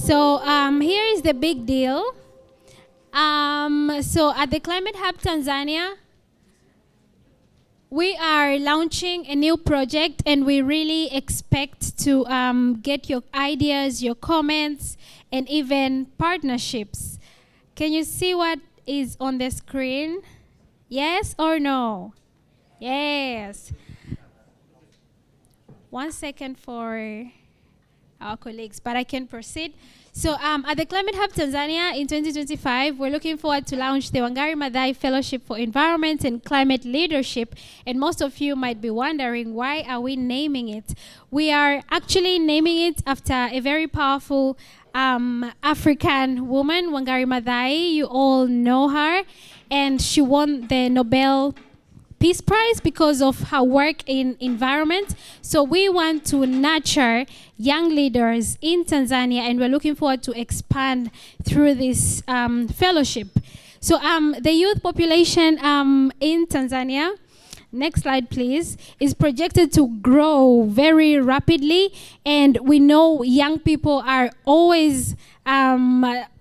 So here is the big deal. So at the Climate Hub Tanzania, we are launching a new project, and we really expect to get your ideas, your comments, and even partnerships. Can you see what is on the screen? Yes or no? Yes. 1 second for our colleagues, but I can proceed. So at the Climate Hub Tanzania in 2025, we're looking forward to launch the Wangari Maathai Fellowship for Environment and Climate Leadership. And most of you might be wondering, why are we naming it? We are actually naming it after a very powerful African woman, Wangari Maathai. You all know her. And she won the Nobel Peace Prize because of her work in environment. So we want to nurture young leaders in Tanzania, and we're looking forward to expand through this fellowship. So the youth population in Tanzania, next slide please, is projected to grow very rapidly, and we know young people are always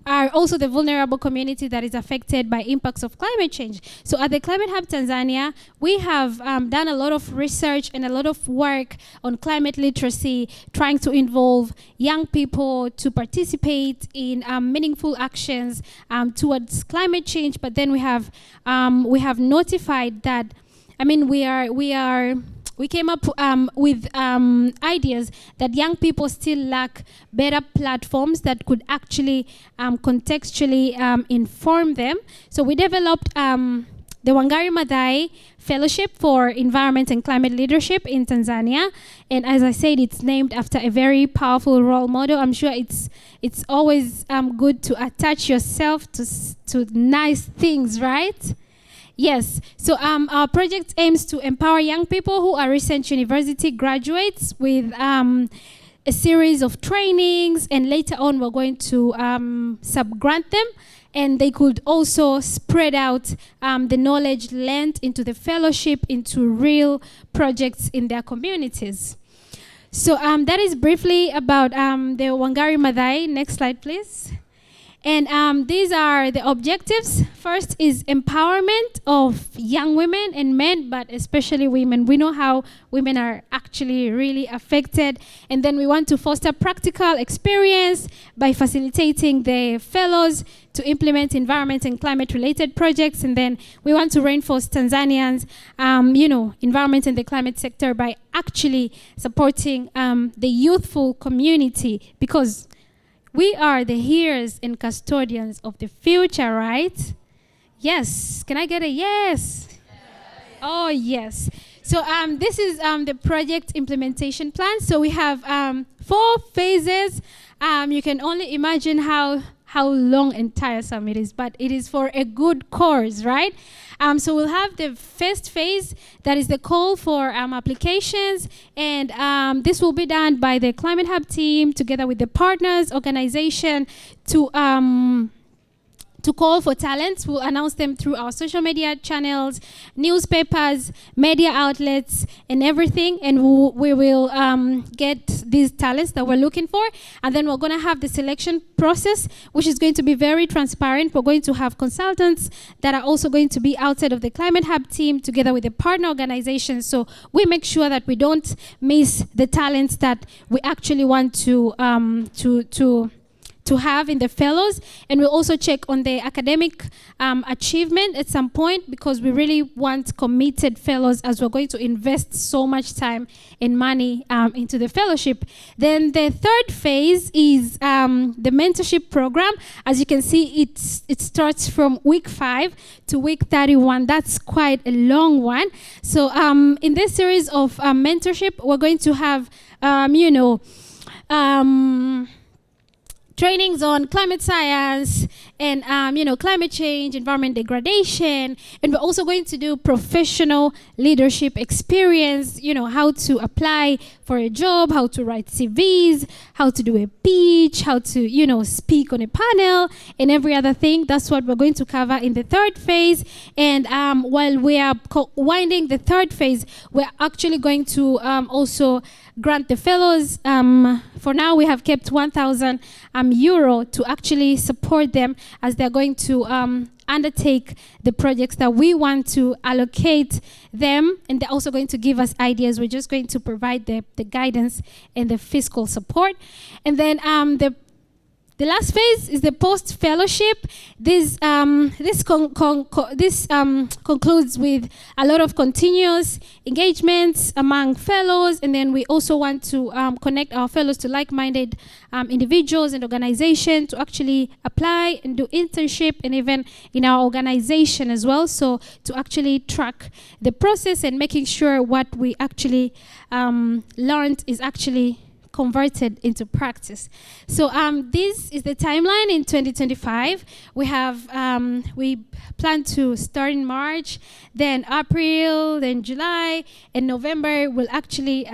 are also the vulnerable community that is affected by impacts of climate change. So at the Climate Hub Tanzania, we have done a lot of research and a lot of work on climate literacy, trying to involve young people to participate in meaningful actions towards climate change. But then we have notified that, we came up with ideas that young people still lack better platforms that could actually contextually inform them. So we developed the Wangari Maathai Fellowship for Environment and Climate Leadership in Tanzania. And as I said, it's named after a very powerful role model. I'm sure it's always good to attach yourself to nice things, right? Yes, so our project aims to empower young people who are recent university graduates with a series of trainings, and later on we're going to sub-grant them, and they could also spread out the knowledge learned into the fellowship into real projects in their communities. So that is briefly about the Wangari Maathai. Next slide, please. And these are the objectives. First is empowerment of young women and men, but especially women. We know how women are actually really affected. And then we want to foster practical experience by facilitating the fellows to implement environment and climate-related projects. And then we want to reinforce Tanzanians, environment and the climate sector by actually supporting the youthful community, because we are the heirs and custodians of the future, right? Yes. Can I get a yes? Yes. Oh, yes. So this is the project implementation plan. So we have 4 phases. You can only imagine how long and tiresome it is, but it is for a good cause, right? So we'll have the first phase, that is the call for applications, and this will be done by the Climate Hub team together with the partners organization to call for talents. We'll announce them through our social media channels, newspapers, media outlets, and everything. And we will get these talents that we're looking for. And then we're going to have the selection process, which is going to be very transparent. We're going to have consultants that are also going to be outside of the Climate Hub team together with the partner organizations. So we make sure that we don't miss the talents that we actually want to have in the fellows. And we'll also check on the academic achievement at some point, because we really want committed fellows, as we're going to invest so much time and money into the fellowship. Then the third phase is the mentorship program. As you can see, it starts from week 5 to week 31. That's quite a long one. So in this series of mentorship, we're going to have, trainings on climate science and climate change, environment degradation, and we're also going to do professional leadership experience, how to apply for a job, how to write CVs, how to do a pitch, how to speak on a panel, and every other thing. That's what we're going to cover in the third phase. And while we are winding the third phase, we're actually going to also grant the fellows. For now, we have kept 1,000 euro to actually support them as they're going to undertake the projects that we want to allocate them, and they're also going to give us ideas. We're just going to provide the guidance and the fiscal support. And then the last phase is the post-fellowship. This concludes with a lot of continuous engagements among fellows, and then we also want to connect our fellows to like-minded individuals and organizations to actually apply and do internship, and even in our organization as well, so to actually track the process and making sure what we actually learned is actually converted into practice. So this is the timeline in 2025. We have we plan to start in March, then April, then July, and November will actually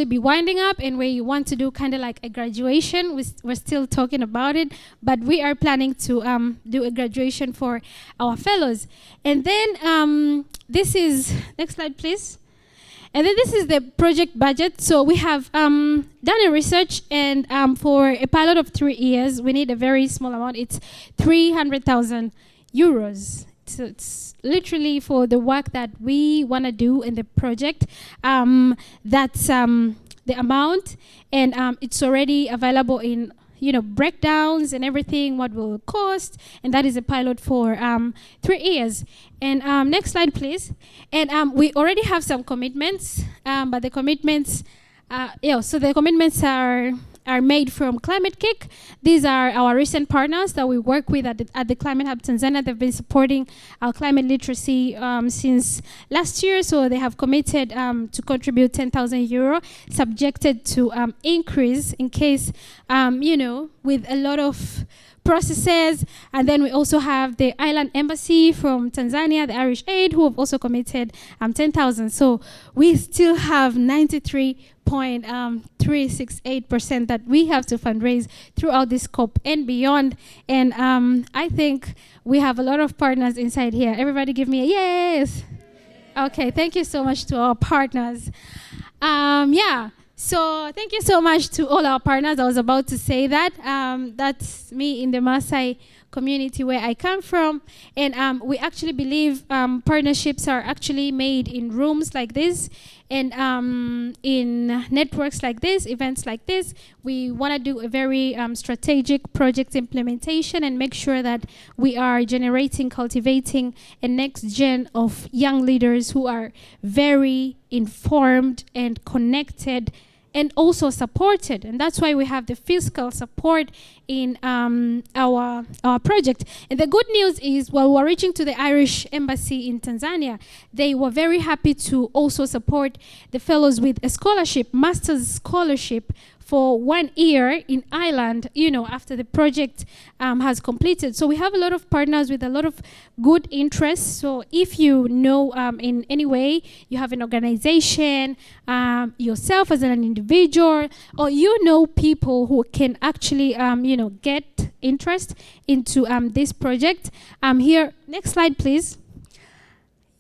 be winding up, and we want to do kind of like a graduation. We're still talking about it, but we are planning to do a graduation for our fellows. And then this is, next slide please. And then this is the project budget. So we have done a research, and for a pilot of 3 years, we need a very small amount. It's 300,000 euros. So it's literally for the work that we want to do in the project. That's the amount, and it's already available in breakdowns and everything, what will it cost, and that is a pilot for 3 years. And next slide, please. And we already have some commitments, but the commitments, so the commitments are made from Climate Kick. These are our recent partners that we work with at the Climate Hub Tanzania. They've been supporting our climate literacy since last year, so they have committed to contribute 10,000 euro, subjected to increase in case, with a lot of processes. And then we also have the Island Embassy from Tanzania, the Irish Aid, who have also committed 10,000. So we still have 93.368% that we have to fundraise throughout this scope and beyond. And I think we have a lot of partners inside here. Everybody give me a yes. Okay, thank you so much to our partners. So thank you so much to all our partners. I was about to say that. That's me in the Maasai community where I come from. And we actually believe partnerships are actually made in rooms like this, and in networks like this, events like this. We want to do a very strategic project implementation and make sure that we are cultivating a next gen of young leaders who are very informed and connected and also supported. And that's why we have the fiscal support in our project. And the good news is, while we're reaching to the Irish Embassy in Tanzania, they were very happy to also support the fellows with a scholarship, master's scholarship, for 1 year in Ireland, after the project has completed. So we have a lot of partners with a lot of good interests. So if you know in any way, you have an organization, yourself as an individual, or people who can actually, get interest into this project, here, next slide, please.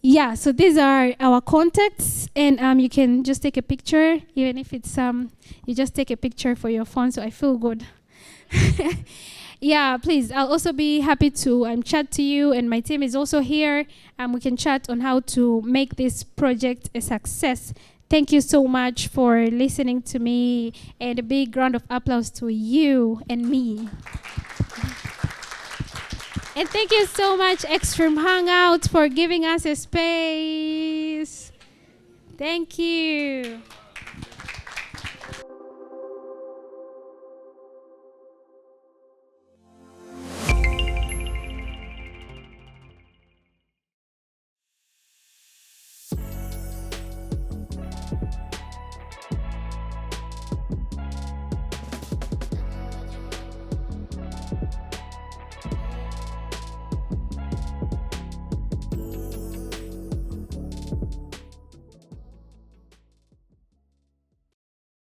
Yeah, so these are our contacts, and you can just take a picture, even if it's, you just take a picture for your phone, so I feel good. Yeah, please, I'll also be happy to chat to you, and my team is also here, and we can chat on how to make this project a success. Thank you so much for listening to me, and a big round of applause to you and me. And thank you so much, Extreme Hangout, for giving us a space. Thank you.